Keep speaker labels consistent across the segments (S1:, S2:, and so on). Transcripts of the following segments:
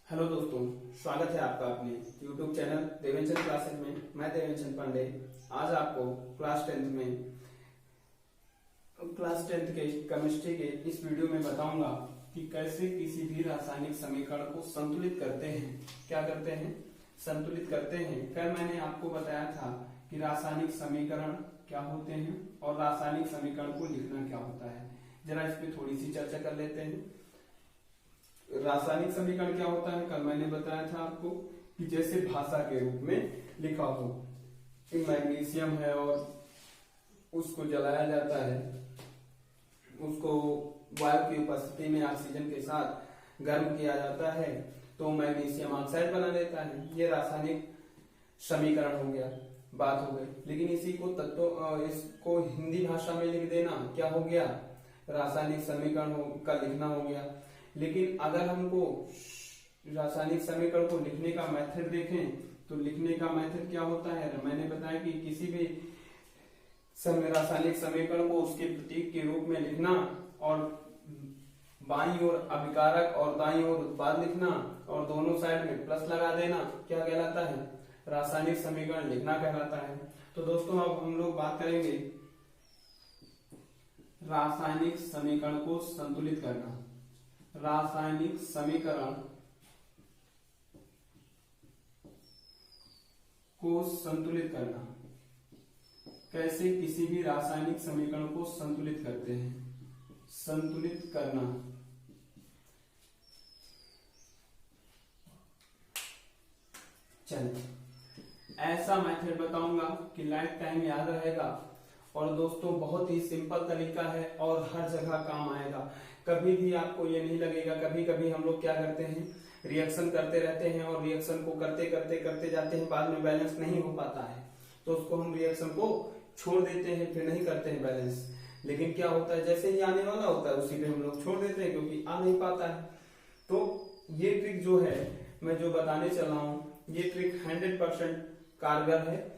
S1: Hello दोस्तों, स्वागत है आपका अपने YouTube चैनल देवेंचंद क्लासेस में। मैं देवेंचंद पांडे आज आपको क्लास टेंथ के केमिस्ट्री के इस वीडियो में बताऊंगा कि कैसे किसी भी रासायनिक समीकरण को संतुलित करते हैं। क्या करते हैं? संतुलित करते हैं। कल मैंने आपको बताया था कि रासायनिक समीकरण क्या होते हैं और रासायनिक समीकरण को लिखना क्या होता है। जरा इस पे थोड़ी सी चर्चा कर लेते हैं। रासायनिक समीकरण क्या होता है? कल मैंने बताया था आपको कि जैसे भाषा के रूप में लिखा हो कि मैग्नीशियम है और उसको जलाया जाता है, उसको वायु की उपस्थिति में ऑक्सीजन के साथ गर्म किया जाता है तो मैग्नीशियम ऑक्साइड बना देता है। ये रासायनिक समीकरण हो गया, बात हो गई। लेकिन इसी को इसको हिंदी भाषा में लिख देना क्या हो गया? रासायनिक समीकरण का लिखना हो गया। लेकिन अगर हमको रासायनिक समीकरण को लिखने का मेथड देखें तो लिखने का मेथड क्या होता है? मैंने बताया कि किसी भी रासायनिक समीकरण को उसके प्रतीक के रूप में लिखना और बाईं ओर अभिकारक और दाईं ओर उत्पाद लिखना और दोनों साइड में प्लस लगा देना क्या कहलाता है? रासायनिक समीकरण लिखना कहलाता है। तो दोस्तों अब हम लोग बात करेंगे रासायनिक समीकरण को संतुलित करना। रासायनिक समीकरण को संतुलित करना। कैसे किसी भी रासायनिक समीकरण को संतुलित करते हैं? संतुलित करना। चलिए ऐसा मेथड बताऊंगा कि लाइफ टाइम याद रहेगा और दोस्तों बहुत ही सिंपल तरीका है और हर जगह काम आएगा। कभी भी आपको ये नहीं लगेगा। कभी कभी हम लोग क्या करते हैं, रिएक्शन करते रहते हैं और रिएक्शन को करते करते करते जाते हैं, बाद में बैलेंस नहीं हो पाता है तो उसको हम रिएक्शन को छोड़ देते हैं, फिर नहीं करते हैं बैलेंस। लेकिन क्या होता है, जैसे ही आने वाला होता है उसी पे हम लोग छोड़ देते हैं क्योंकि आ नहीं पाता है। तो ये ट्रिक जो है मैं जो बताने चल रहा हूँ, ये ट्रिक 100% कारगर है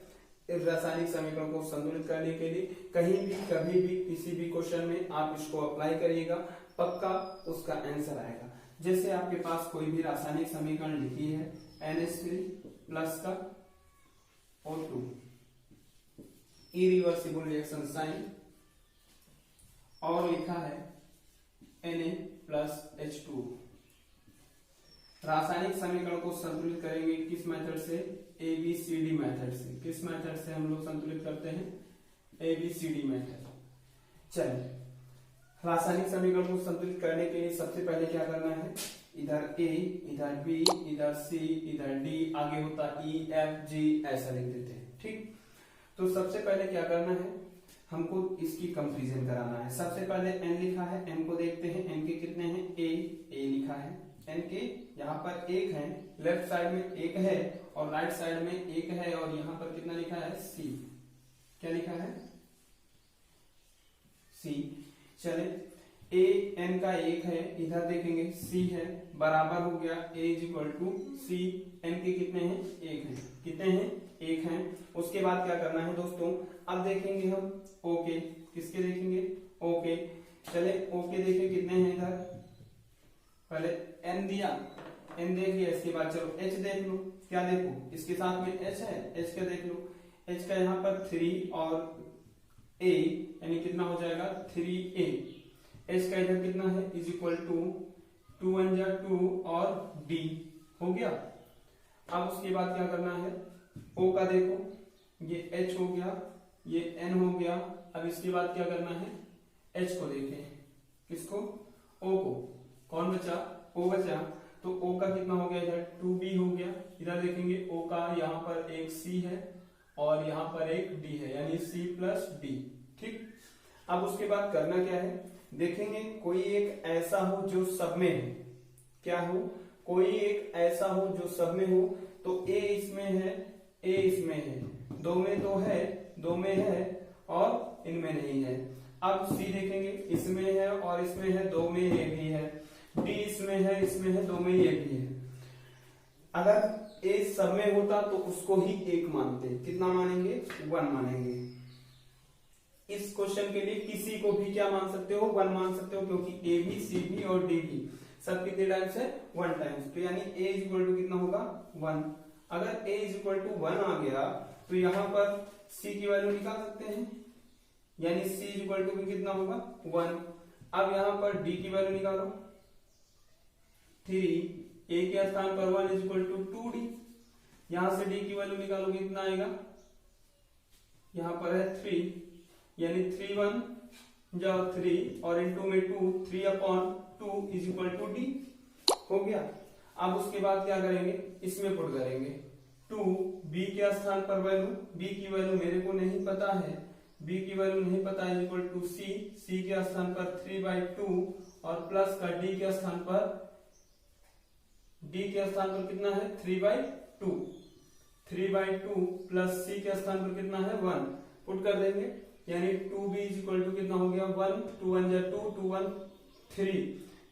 S1: रासायनिक समीकरण को संतुलित करने के लिए। कहीं भी कभी भी किसी भी क्वेश्चन में आप इसको अप्लाई करिएगा, पक्का उसका आंसर आएगा। जैसे आपके पास कोई भी रासायनिक समीकरण लिखी है NH3 प्लस का O2 इरिवर्सिबल रिएक्शन साइन और लिखा है Na प्लस H2। रासायनिक समीकरण को संतुलित करेंगे किस मेथड से? ABCD मेथड से। किस मेथड से हम लोग संतुलित करते हैं? ABCD method. चलिए रासायनिक समीकरण को संतुलित करने के लिए सबसे पहले क्या करना है, इधर A, इधर B, इधर C, इधर D, आगे होता E, F, G ऐसा लिख देते हैं। ठीक, तो सबसे पहले क्या करना है, हमको इसकी कंपैरिजन कराना है। सबसे पहले N लिखा है, N को देखते हैं। N के कितने हैं? A लिखा है। N के यहाँ पर एक है, लेफ्ट साइड में एक है और राइट साइड में एक है और यहाँ पर कितना लिखा है? C। क्या लिखा है? C। चले A N का एक है, इधर देखेंगे C है, बराबर हो गया A equal to C। N के कितने हैं? एक हैं। कितने हैं? एक हैं। उसके बाद क्या करना है दोस्तों, अब देखेंगे हम OK। किसके देखेंगे? OK। चले OK देखें कितने हैं इधर। पहले N दिया, N देख लिया, इसके बाद चलो H देख लो। क्या देखो, इसके साथ में H है, H का देख लो। H का यहाँ पर 3 और A यानी कितना हो जाएगा? 3A। H का इधर कितना है? इज इक्वल टू 2 1 जा 2 और D हो गया। अब उसके बाद क्या करना है, O का देखो, ये H हो गया, ये N हो गया। अब इसके बाद क्या करना है, H को देखें। किसको? O को। कौन बचा? O बचा। तो O का कितना हो गया? इधर 2B हो गया। इधर देखेंगे O का यहाँ पर एक C है और यहाँ पर एक D है यानी C प्लस D। ठीक, अब उसके बाद करना क्या है, देखेंगे कोई एक ऐसा हो जो सब में है। क्या हो? कोई एक ऐसा हो जो सब में हो। तो A इसमें है, A इसमें है, दो में तो है, दो में है और इनमें नहीं है। अब C देखेंगे, इसमें है और इसमें है, दो में ये भी है। D इसमें है, इसमें है, दो में ये भी है। अगर A सब में होता तो उसको ही एक मानते। कितना मानेंगे? 1 मानेंगे। इस क्वेश्चन के लिए किसी को भी क्या मान सकते हो? 1 मान सकते हो क्योंकि A भी, C भी और D भी सब कितने टाइम्स है 1 टाइम्स, तो यानी a इक्वल टू कितना होगा 1। अगर a इक्वल टू 1 आ गया तो यहाँ पर c की वैल्यू निकाल सकते हैं, यानी c इक्वल टू भी कितना होगा 1। अब यहाँ पर d की वैल्यू निकालो 3, a के स्थान पर 1 इक्वल टू 2d, यहां से d की वैल्यू निकालोगे कितना आएगा, यहाँ पर है 3, यानी 3 1 जाओ 3 और इनटू में 2, 3/2 इज इक्वल टू d हो गया। अब उसके बाद क्या करेंगे, इसमें पुट करेंगे 2, b के स्थान पर वैल्यू, b की वैल्यू मेरे को नहीं पता है, b की वैल्यू नहीं पता है इक्वल टू c, c के स्थान पर 3/2 और प्लस का d के स्थान पर, d के स्थान पर कितना है 3/2, 3/2 प्लस c के स्थान पर कितना है 1, पुट कर देंगे, यानी 2b इक्वल टू कितना हो गया 1, 2 1 जा 2, 2 1 3,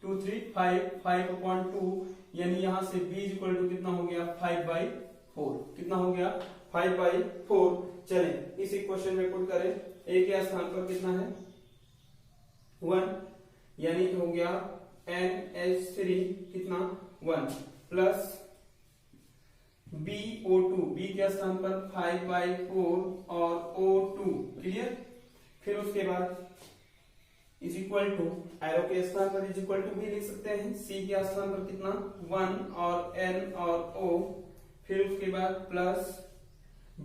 S1: 2 3 5, 5/2, यानी यहां से b इक्वल टू कितना हो गया 5/4, कितना हो गया 5/4। चलें इस इक्वेशन में पुट करें, a के स्थान पर कितना है 1, यानी हो गया NH3 कितना 1 प्लस BO2, B के स्थान पर 5/4 और O2, क्लियर। फिर उसके बाद इज इक्वल टू, एरो के स्थान पर इज इक्वल टू भी लिख सकते हैं, C के स्थान पर कितना 1 और N और O, फिर उसके बाद प्लस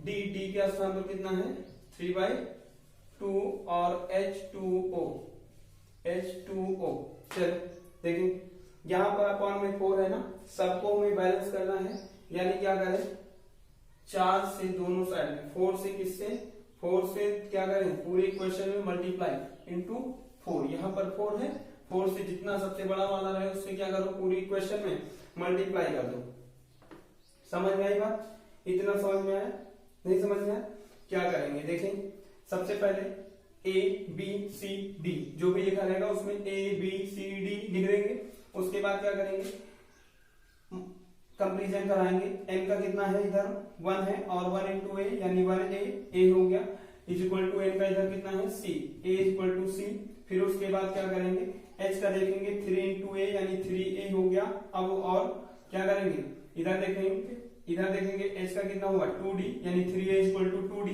S1: D, D के स्थान पर कितना है 3/2 और H2O, H2O। चल देखें यहाँ पर अपॉन में 4 है ना, सबको हमें बैलेंस करना है, यानी क्या करें 4 से दोनों साइड में, 4 से किससे, 4 से क्या करें पूरी इक्वेशन में मल्टीप्लाई इनटू 4, यहाँ पर 4 है, 4 से जितना सबसे बड़ा वाला रहे उससे क्या करो पूरी इक्वेशन में मल्टीप्लाई कर दो। समझ में आई बात, इतना समझ में आया, नहीं समझ में आया, क्या करेंगे देखें, सबसे पहले a b c d जो भी लिखा रहेगा उसमें a b c d लिख देंगे। उसके बाद क्या करेंगे कंपैरिजन कराएंगे, n का कितना है इधर 1 है और 1 into a यानी 1a हो गया इज इक्वल टू n का इधर कितना है c, a is equal to c। फिर उसके बाद क्या करेंगे h का देखेंगे 3 into a यानी 3a हो गया। अब और क्या करेंगे इधर देखेंगे h का कितना हुआ 2d यानी 3a is equal to 2d।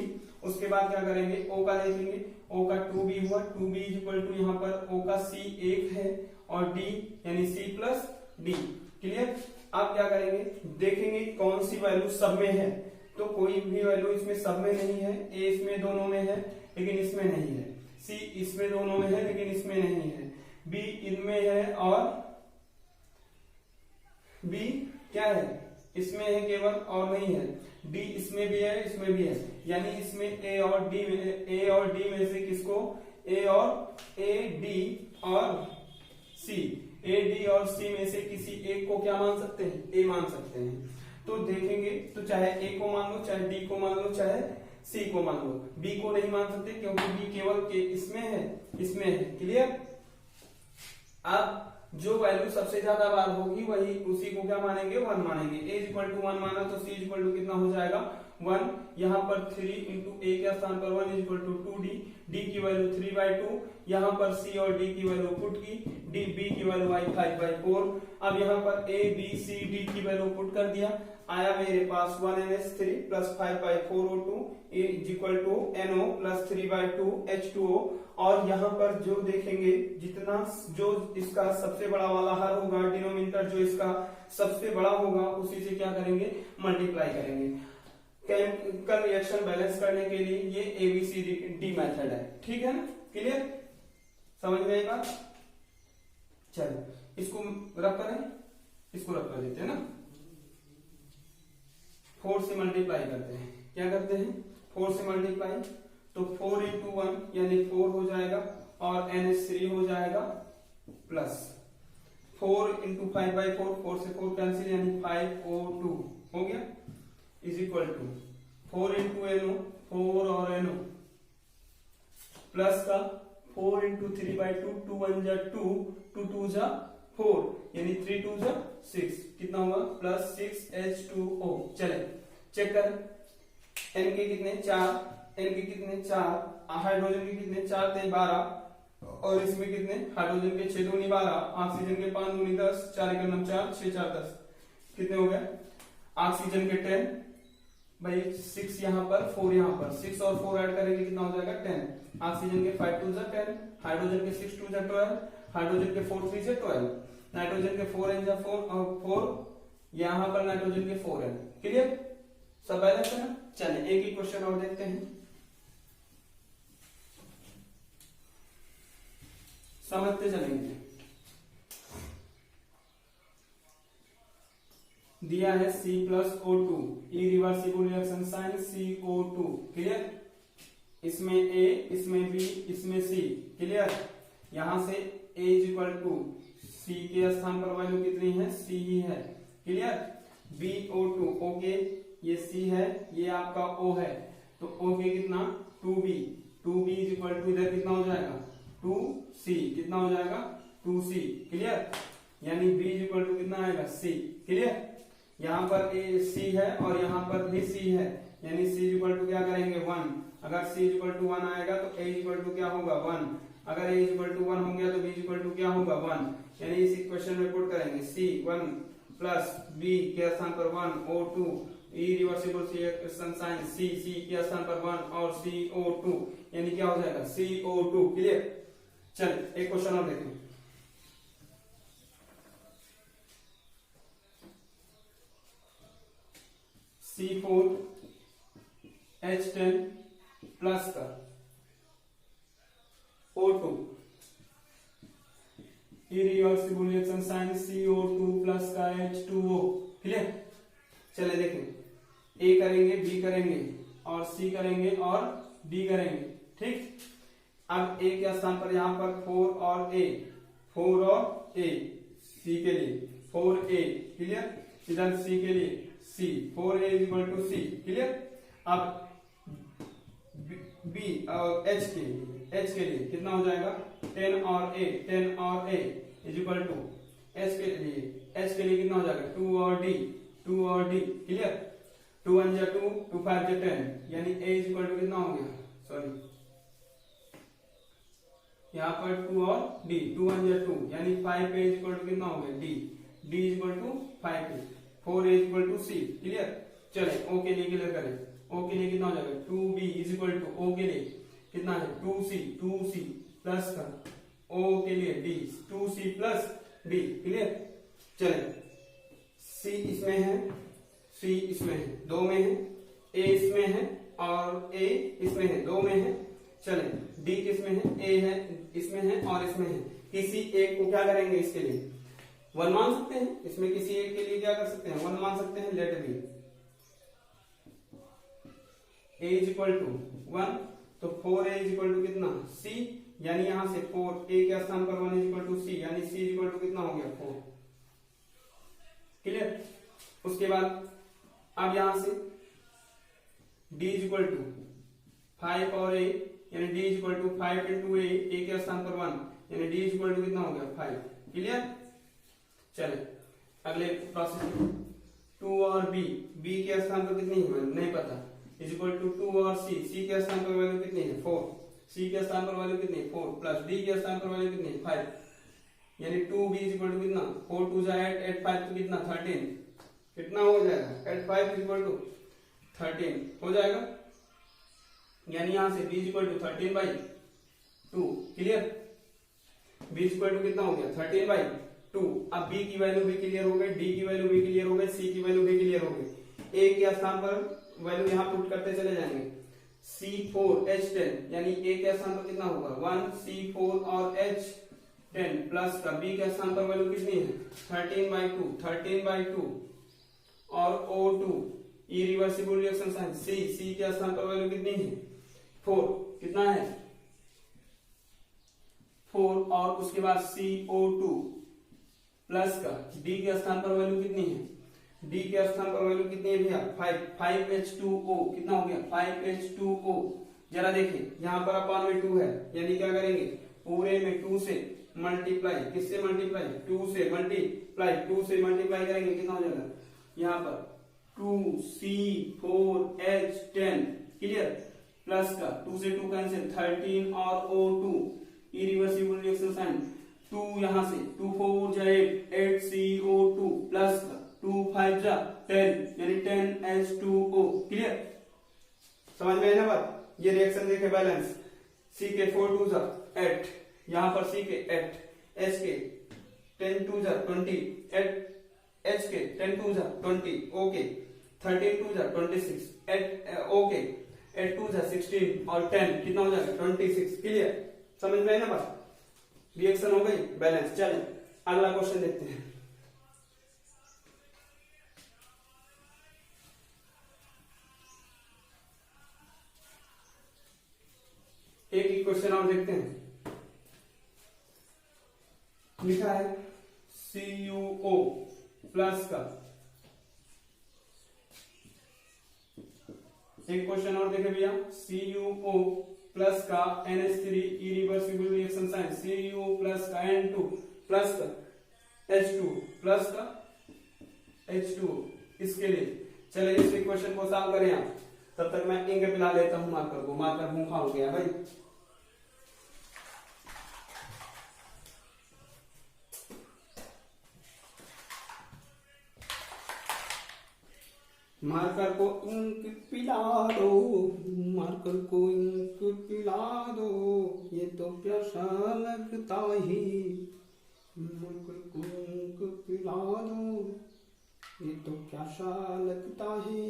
S1: उसके बाद क्या करेंगे o का देखेंगे, o का 2b हुआ, 2b इज इक्वल टू यहाँ पर o का c 1 है और d यानी c प्लस d, क्लियर। अब क्या करेंगे देखेंगे कौन सी वैल्यू सब में है, तो कोई भी वैल्यू इसमें सब में नहीं है, a इसमें दोनों में है लेकिन इसमें नहीं है, c इसमें दोनों में है लेकिन इसमें नहीं है, b इनमें है और b क्या है इसमें है केवल और नहीं है, d इसमें भी है इसमें भी है, यानी इसमें a और d में से किसको a d और c, a d और c में से किसी एक को क्या मान सकते हैं a मान सकते हैं। तो देखेंगे तो चाहे a को मान लो, चाहे d को मान लो, चाहे c को मान लो, b को नहीं मान सकते क्योंकि b केवल के इसमें है, क्लियर। अब जो वैल्यू सबसे ज्यादा बार होगी वही उसी को क्या मानेंगे 1 मानेंगे। a इक्वल टू 1 माना तो c इक्वल टू कितना हो जाएगा 1, यहाँ पर 3 इंटू a के स्थान पर 1 is equal to 2d, d की वैल्यू 3/2, यहाँ पर c और d की वैल्यू पुट की, d b की वैल्यू आई 5/4। अब यहाँ पर a b c d की वैल्यू पुट कर दिया, आया मेरे पास 1ns3 plus 5/4O2 is equal to NO plus 3/2 H2O। और यहाँ पर जो देखेंगे जितना जो इसका सबसे बड़ा वाला हर होगा, डिनोमिनेटर जो इसका सबसे बड़ा होगा उसी से क्या करेंगे मल्टीप्लाई करेंगे। केमिकल रिएक्शन बैलेंस करने के लिए ये ABCD मेथड है, ठीक है ना, क्लियर, समझ में आएगा। चलो इसको रब करें, इसको रब कर देते हैं ना, 4 से मल्टीप्लाई करते हैं, क्या करते हैं 4 से मल्टीप्लाई, तो 4 into 1 यानी 4 हो जाएगा और NH3 हो जाएगा प्लस 4 into 5/4, 4 से 4 कैंसिल यानी 5O2 हो गया is equal to 4 into NO 4 और NO प्लस का 4 into 3/2, 2 1 जा 2, 2 2 जा 4 यानी 3 2 जा 6, कितना होगा प्लस 6H2O। चले चेक कर, N के कितने 4, N के कितने 4, हाइड्रोजन के कितने 4 × 12 और इसमें कितने हाइड्रोजन के 6 दूनी 12, ऑक्सीजन के 5 दूनी 10, 4 एक 9 4, 6 4 10, कितने हो गए? ऑक्सीजन के 10 भाई 6 यहाँ पर 4 यहाँ पर 6 और 4 ऐड करेंगे कितना हो जाएगा 10। ऑक्सीजन के 5 2 10, हाइड्रोजन के 6 2 12, हाइड्रोजन के 4 3 12, नाइट्रोजन के 4 n 4 और 4 यहाँ पर नाइट्रोजन के 4 है। क्लियर? सब बैलेंस है ना? चलिए एक ही क्वेश्चन और देखते हैं, समझते चलेंगे। दिया है C+O2 irreversible reaction sign CO2। Clear? इसमें A, इसमें B, इसमें C। क्लियर? यहां से A = C के स्थान पर वैल्यू कितनी है? C ही है। क्लियर? BO2 ओके, ये C है, ये आपका O है, तो O के कितना 2B, 2B = इधर कितना हो जाएगा 2C, कितना हो जाएगा 2C। क्लियर? यानी B = कितना आएगा C। क्लियर? यहाँ पर C है और यहाँ पर भी C है, यानी C = क्या करेंगे 1। अगर C = 1 आएगा तो A = क्या होगा 1। अगर A = 1 हो गया तो B = क्या होगा 1। यानी इस इक्वेशन में पुट करेंगे C1 प्लस B के स्थान पर 1 O2 irreversible reaction sign C के स्थान पर 1 और CO2, यानी क्या हो जाएगा CO2। क्लियर? चल एक क्वेश्चन और देखें। C4 H10 प्लस का O2 irreversible reaction sign CO2 plus का H2O। क्लियर? चले देखें, A करेंगे, B करेंगे और C करेंगे और D करेंगे। ठीक? अब A के स्थान पर यहाँ पर 4 और A, 4 और A, C के लिए 4A। क्लियर? इधर C के लिए C, 4A = C। क्लियर? अब B और H के लिए कितना हो जाएगा 10 और A, 10 और A = H के लिए कितना हो जाएगा 2 और D, 2 और D। क्लियर? 2 1 = 2, 2 5 = 10, यानी A = कितना हो गया, सॉरी यहाँ पर 2 और D, 2 1 = 2, यानी 5A = कितना हो गया D = 5A, 4A = C। Clear? चले O के लिए क्लियर करें। O के लिए कितना हो जाएगा 2B = O के लिए कितना है 2C प्लस का O के लिए D, 2C plus D। Clear? चले C इसमें है, C इसमें है, दो में है, A इसमें है और A इसमें है, दो में है। चले D किसमें है, A है, इसमें है और इसमें है। किसी एक को क्या करेंगे, इसके लिए 1 मान सकते हैं, इसमें किसी एक के लिए क्या कर सकते हैं 1 मान सकते हैं। लेट बी A = 1, तो 4A = कितना C, यानी यहां से 4A के स्थान पर 1 = C, यानी C = कितना हो गया 4। क्लियर? उसके बाद अब यहां से D = 5 और A, यानी D = 5 × A के स्थान पर 1, यानी D = कितना हो गया 5। क्लियर? चले अगले प्रोसेस 2 और B के स्थान पर कितनी है नहीं पता, = 2 और C के स्थान पर वैल्यू कितनी है 4, C के स्थान पर वैल्यू कितनी है 4 प्लस D के स्थान पर वैल्यू कितनी है 5, यानी 2B = कितना 4 2 8 8 5 तो कितना 13, कितना हो जाएगा 8 5 = 13 हो जाएगा, यानी यहां से B = 13/2। क्लियर? B = कितना हो गया 13/2। अब B की वैल्यू भी क्लियर हो गई, D की वैल्यू भी क्लियर हो गई, C की वैल्यू भी क्लियर हो गई। A के स्थान पर वैल्यू यहां पुट करते चले जाएंगे। C4 H10, यानी A के स्थान पर कितना होगा 1 C4 और H10 प्लस का B के स्थान पर वैल्यू कितनी है 13/2 और O2 irreversible reaction sign C के स्थान पर वैल्यू कितनी है 4, कितना है 4, और उसके बाद CO2 प्लस का D के स्थान पर वैल्यू कितनी है, D के स्थान पर वैल्यू कितनी है भैया 5H2O, कितना हो गया 5H2O। जरा देखिए यहाँ पर अपन में 2 है, यानी क्या करेंगे पूरे में 2 से मल्टीप्लाई, किससे मल्टीप्लाई 2 से मल्टीप्लाई करेंगे, कितना हो जाएगा यहाँ पर 2C4H10। क्लियर? प्लस का 2 से 2 कैंसिल 13 और O2 इरिवर्सिबल रिएक्शन साइन 2 यहाँ से 2 4 जा 8 CO2 प्लस 2 5 जा 10 यानी 10H2O। क्लियर, समझ में है ना बात। ये रिएक्शन देखे बैलेंस, C के 4 2 जा 8, यहाँ पर C के 8, H के 10 2 जा 20, H के 10 2 जा 20, ओके 13 2 जा 26, ओके 8 2 जा 16 और 10 कितना हो जाएगा 26। क्लियर, समझ में है ना बात। रिएक्शन हो गई बैलेंस। चलें अगला क्वेश्चन देखते हैं। एक ही क्वेश्चन और देखते हैं। लिखा है CuO प्लस का, एक क्वेश्चन और देखे भैया, CuO प्लस का NH3 irreversible reaction sign, CuO plus का N2 प्लस का H2 प्लस का H2O। इसके लिए चले इस इक्वेशन को सॉल्व करें आप, तब तक मैं इंक पिला लेता हूं मार्कर को, मार्कर भूखा हो गया भाई। मार्कर को इंक पिला दो, मार्कर को इंक पिला दो, ये तो प्यासा लगता ही, मार्कर को इंक पिला दो, ये तो प्यासा लगता है,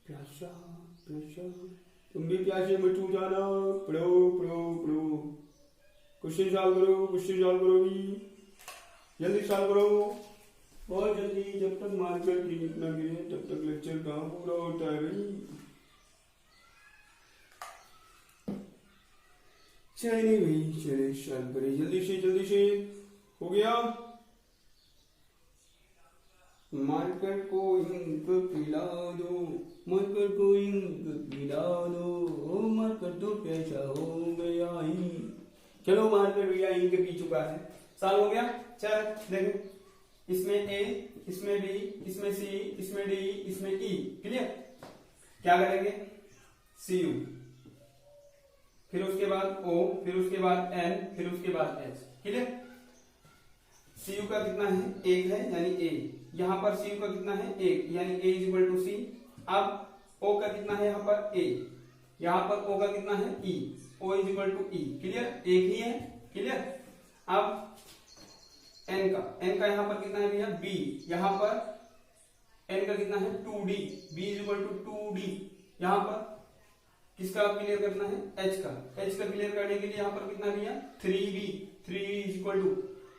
S1: प्यासा प्यासा। तुम भी प्यासे मत हो जाना, पढ़ो पढ़ो पढ़ो, क्वेश्चन सॉल्व करो, क्वेश्चन सॉल्व करो भी, जल्दी सॉल्व करो बहुत जल्दी, जब तक मार्कर की ना गिरे तब तक लेक्चर कहाँ पूरा होता है भाई। चलिए भाई, चले सॉल्व करें जल्दी से हो गया। मार्कर को इंक पिला दो, मार्कर को इंक पिला दो, मार्कर तो कैसा हो गया ही। चलो मार्कर भैया इंक पी चुका है, साल हो गया। चल देखो, इसमें A, इसमें B, इसमें C, इसमें D, इसमें E। क्लियर, क्या करेंगे Cu, फिर उसके बाद O, फिर उसके बाद N, फिर उसके बाद H। क्लियर, Cu का कितना है 1 है यानी A, यहां पर Cu का कितना है 1 यानी A is equal to C। अब O का कितना है यहाँ पर A, यहां पर O का कितना है E, O is equal to E। Clear, एक ही है। क्लियर, अब N का यहाँ पर कितना है भैया B, यहाँ पर N का कितना है 2D, B is equal to 2D। यहाँ पर किसका क्लियर करना है H का क्लियर करने के लिए यहाँ पर कितना भैया 3B, 3 is equal to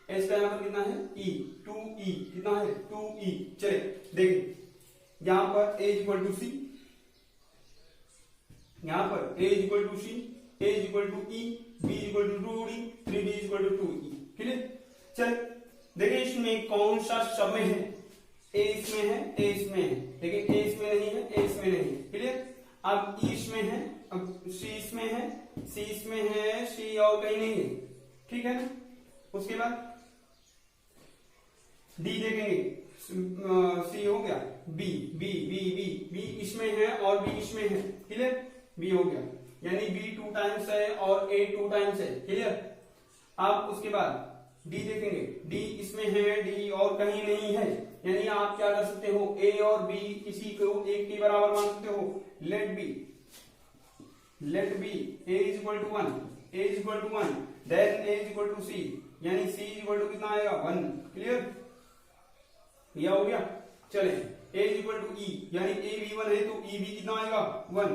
S1: H का यहाँ पर कितना है E, 2E, कितना है 2E। चले देखिए, यहाँ पर A is equal to C, यहाँ पर A is equal to C, A is equal to E, B is equal to 2D, 3B is equal to 2E। Clear, चल देखिए इसमें कौन सा सब में है, A इसमें है, A इसमें है, देखिए A इसमें नहीं है, A इसमें नहीं है। क्लियर, अब E इसमें है, अब C इसमें है, C इसमें है, C और कहीं नहीं है। ठीक है ना, उसके बाद D देखेंगे, C हो गया, B इसमें है और B इसमें है। क्लियर, B हो गया यानी B 2 टाइम्स है और A 2 टाइम्स है। क्लियर, अब उसके बाद D देखेंगे, D इसमें है, D और कहीं नहीं है, यानी आप क्या कर सकते हो A और B किसी को एक के बराबर मान सकते हो। Let B A is equal to 1, A is equal to 1, then A is equal to C, यानी C इज इक्वल टू कितना आएगा 1। क्लियर, यह हो गया। चले A is equal to E, यानी A भी 1 है तो E भी कितना आएगा 1,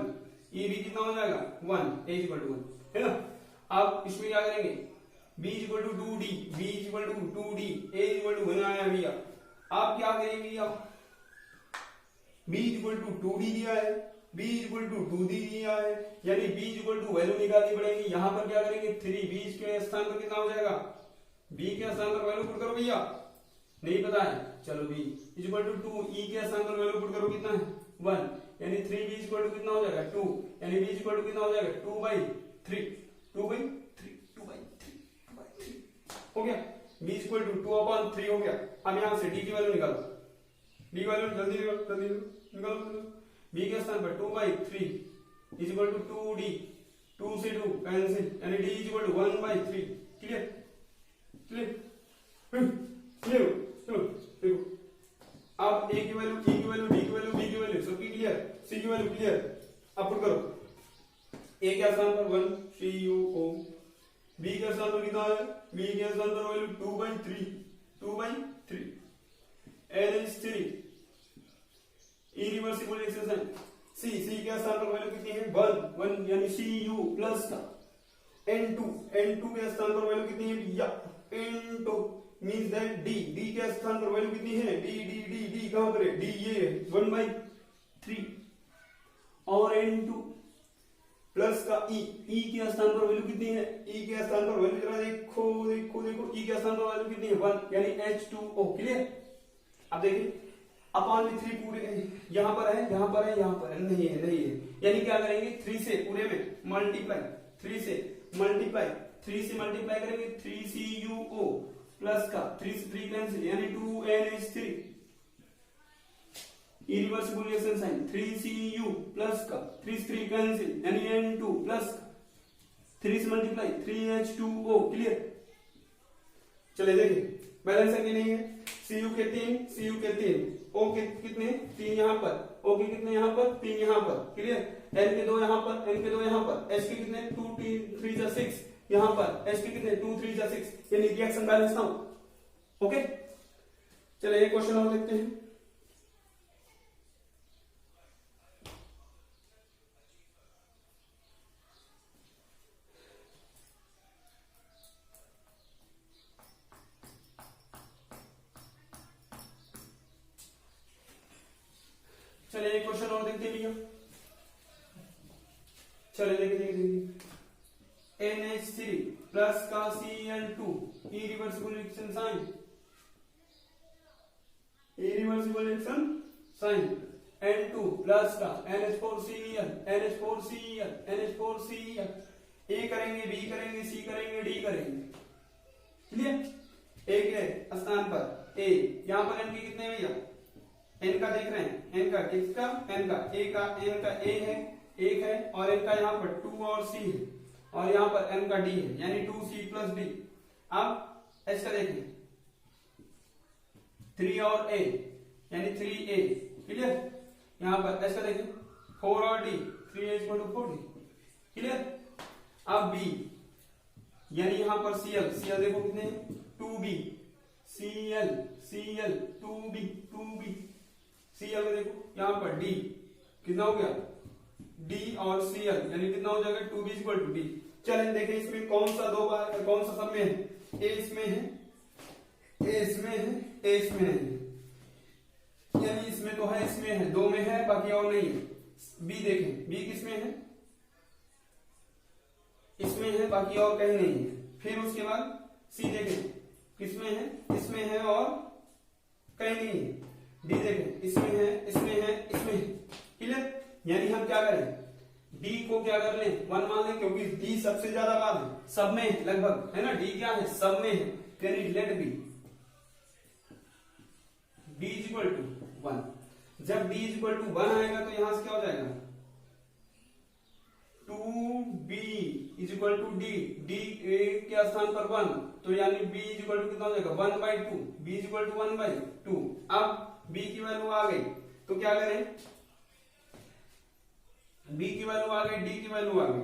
S1: E भी कितना हो जाएगा 1, A इज इक्वल टू 1 है ना। अब इसमें क्या करेंगे, B is equal to 2D, B is equal to 2D, A is equal to 1 आया भैया। आप क्या करेंगे भैया, B is equal to 2D दिया है, B is equal to 2D दिया है, यानी B is equal to value निकालनी पड़ेगी। यहां पर क्या करेंगे 3B के स्थान पर कितना हो जाएगा, B के स्थान पर वैल्यू पुट करो भैया, नहीं पता है, चलो B is equal to 2, E के स्थान पर वैल्यू पुट करो कितना है 1, यानी 3B इज इक्वल टू कितना हो जाएगा 2, यानी B इज इक्वल टू कितना हो जाएगा 2/3 हो गया। B इज इक्वल टू 2/3 हो गया। अब यहां से D की वैल्यू निकालो, D की वैल्यू जल्दी निकालो। B के स्थान पर 2/3 इज इक्वल टू 2D 2 से 2 कैंसिल, यानी d is equal to 1/3। Clear clear clear. चलो देखो, अब a की वैल्यू, e की वैल्यू, d की वैल्यू, b की वैल्यू सबकी क्लियर, c की वैल्यू क्लियर। अब पुट करो, a के स्थान पर 1 CuO, b के स्थान पर कितना है, b के स्थान पर value 2/3 NH3 irreversible expression. c के स्थान पर वैल्यू कितनी है 1 यानी Cu प्लस का N2 के स्थान पर वैल्यू कितनी है या N2 मींस दैट d के स्थान पर वैल्यू कितनी है d कहां पर है, d ये है 1/3 और N2 प्लस का E के स्थान पर वैल्यू कितनी है, E के स्थान पर वैल्यू जरा देखो E के स्थान पर वैल्यू कितनी है 1 यानी H2O। क्लियर। अब देखिए अपॉन में 3 पूरे यहां पर है, यहां पर है, यहां पर है, नहीं है, यानी क्या करेंगे 3 से पूरे में मल्टीप्लाई, 3 से मल्टीप्लाई करेंगे 3CuO प्लस का 3 कैंसिल यानी 2NH3 irreversible reaction sign 3Cu plus का 3 कैंसिल यानी N2 प्लस 3 से मल्टीप्लाई 3H2O। क्लियर। चले देखिए बैलेंस है कि नहीं है, Cu के 3 O के कितने 3 यहाँ पर, O के कितने यहाँ पर 3 यहाँ पर। क्लियर। N के 2 यहाँ पर, N के 2 यहाँ पर, H के कितने 2 3 6 यहाँ पर, H के कितने 2 3 6 यानी रिएक्शन बैलेंस ना हो। ओके चलिए एक क्वेश्चन और देखते हैं। चलिए एक क्वेश्चन और देखते हैं। चलिए देखिए NH3 प्लस का Cl2 irreversible reaction sign N2 plus का NH4Cl A करेंगे, B करेंगे, C करेंगे, D करेंगे। क्लियर। A के स्थान पर A, यहां पर N के कितने भैया, N का देख रहे हैं, N का किसका, N का N का A है 1 है और N का यहाँ पर 2 और C है और यहाँ पर N का D है यानी 2C प्लस D। अब H का देखें 3 और A यानी 3A। क्लियर। यहाँ पर H का देखें 4 और D 3A equal to 4D। Clear. अब B यानी यहाँ पर Cl देखो कितने 2B Cl 2B Cl में देखो यहाँ पर D कितना हो गया D और Cl यानी कितना हो जाएगा 2B इक्वल टू D। चलें देखें इसमें कौन सा सब में है, A इसमें है, A इसमें है यानी इसमें तो है, इसमें है, 2 में है बाकी और नहीं है। B देखें B किसमें है, इसमें है बाकी और कहीं नहीं है। फिर उसके बाद C देखें किसमें है, इसमें है और कहीं नहीं है। D देखें इसमें है। क्लियर। यानी हम क्या करें D को क्या कर लें 1 मान लें क्योंकि D सबसे ज्यादा बार है, सब में है लगभग, है ना, D क्या है सब में है यानी let B is equal to 1। जब B इज इक्वल टू 1 आएगा तो यहां से क्या हो जाएगा 2B is equal to D के स्थान पर 1 तो यानी B इज इक्वल टू कितना हो जाएगा 1/2, B इज इक्वल टू 1/2। अब B की वैल्यू आ गई तो क्या करें, B की वैल्यू आ गई, D की वैल्यू आ गई,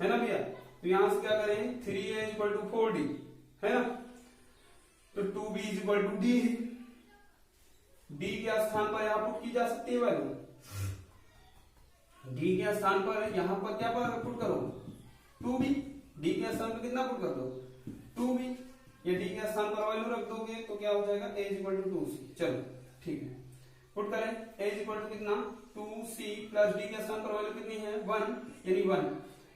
S1: है ना भैया। तो यहां से क्या करें 3A इक्वल टू 4D, है ना। तो 2B is equal to D, D के स्थान पर यहां पुट की जा सकती है वैल्यू, D के स्थान पर यहां पर क्या पुट करो 2B, D के स्थान पर कितना पुट कर दो 2B, ये D के स्थान पर वैल्यू रख दोगे तो क्या हो जाएगा A is equal to 2C। चलो ठीक है पुट करें A इज इक्वल टू कितना 2C प्लस D के स्थान पर वैल्यू कितनी है 1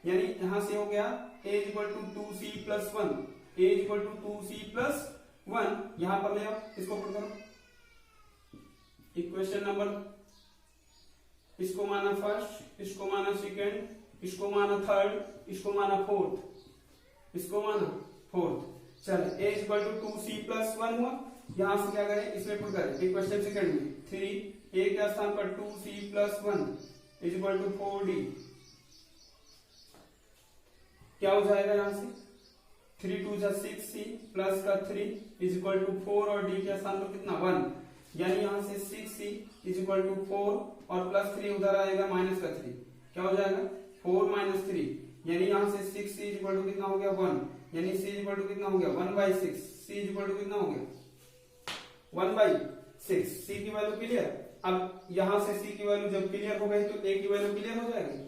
S1: यानी यहां से हो गया A is equal to 2C plus 1, A is equal to 2C plus 1 यहां पर ले आओ, इसको पुट करो। इक्वेशन नंबर, इसको माना फर्स्ट, इसको माना सेकंड, इसको माना थर्ड, इसको माना फोर्थ, इसको माना फोर्थ। चलो A is equal to 2C plus 1 हुआ, यहां से क्या करें इसमें पुट करें इक्वेशन सेकंड में 3A के स्थान पर 2C plus 1 is equal to 4D क्या हो जाएगा यहाँ से 3 2 जा 6c प्लस का 3 इज इक्वल टू 4 और d के स्थान पर कितना 1, यानी यहाँ से 6c इज इक्वल टू 4 और प्लस 3 उधर आएगा माइनस का 3, क्या हो जाएगा 4 माइनस 3, यानी यहाँ से 6c इज इक्वल टू कितना हो गया 1, यानी c इज इक्वल टू कितना हो गया 1/6, c इज इक्वल टू कितना हो गया 1/6। c की वैल्यू क्लियर। अब यहां से c की वैल्यू जब क्लियर हो गई तो a की वैल्यू क्लियर हो जाएगी,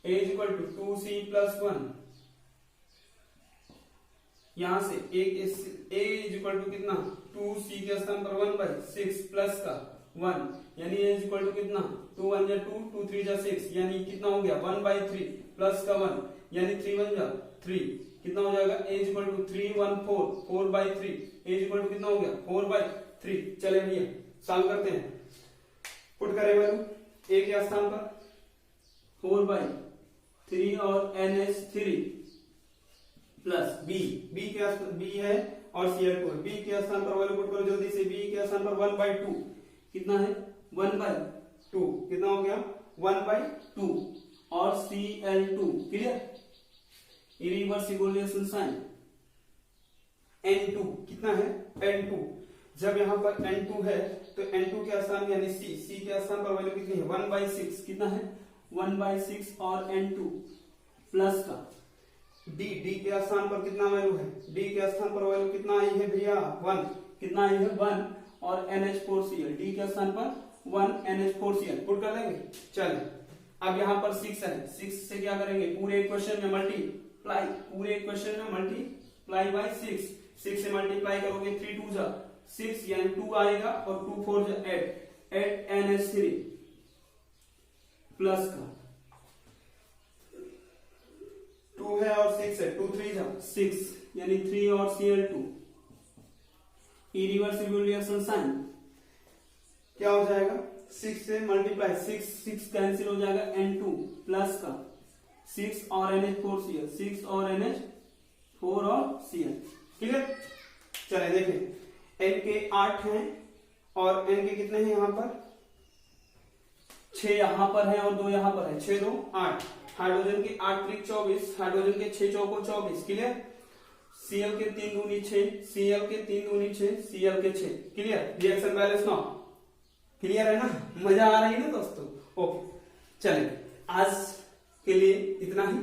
S1: a is equal to 2c plus 1, यहां से a इज इक्वल टू कितना 2c के स्थान पर 1/6 प्लस का 1, यानी a इज इक्वल टू कितना 2 1 जा 2 2 3 जा 6, यानी कितना हो गया 1/3 प्लस का 1, यानी 3 1 जा 3, कितना हो जाएगा a is equal to 3 1 4 4/3, a is equal to कितना हो गया 4/3। चले भैया सॉल्व करते हैं, पुट करें वैल्यू a के स्थान पर 4/3 और NH3 प्लस b है और Cl2 b के स्थान पर वैल्यू पुट करो जल्दी से, b के स्थान पर 1/2 कितना है 1/2, कितना हो गया 1/2 और Cl2 clear, irreversible sign N2 कितना है N2, जब यहाँ पर N2 है तो N2 के स्थान यानी C के स्थान पर वैल्यू कितनी है 1/6, कितना है 1/6 और N2 प्लस का D के स्थान पर कितना वैल्यू है, D के स्थान पर वैल्यू कितना आई है भैया 1, कितना आई है 1 और NH4Cl, D के स्थान पर 1 NH4Cl पुट कर देंगे। चलिए अब यहाँ पर 6 है, 6 से क्या करेंगे पूरे इक्वेशन में मल्टीप्लाई, पूरे इक्वेशन में मल्टीप्लाई बाय 6 से मल्टीप्लाई करोगे 3 2 जा 6 यानी 2 आएगा और 2 4 जा 8 NH3 प्लस का 2 है और 6 है 2 3 जा 6 यानी 3 और Cl2, इरिवर्सिबल रिएक्शन साइन क्या हो जाएगा 6 से मल्टीप्लाई 6 कैंसिल हो जाएगा N2 प्लस का 6 और NH4Cl, 6 और NH4 और Cl क्लियर। चले देखें N के 8 हैं और N के कितने हैं यहाँ पर 6 यहाँ पर है और 2 यहाँ पर है, 6 2 8, हाइड्रोजन के 8 3 24, हाइड्रोजन के 6 चौको 24 क्लियर, Cl के 3 दूनी 6, Cl के 3 दूनी 6, Cl के 6 क्लियर, रिएक्शन बैलेंस ना क्लियर है ना, मजा आ रही है ना दोस्तों। ओके चले आज के लिए इतना ही।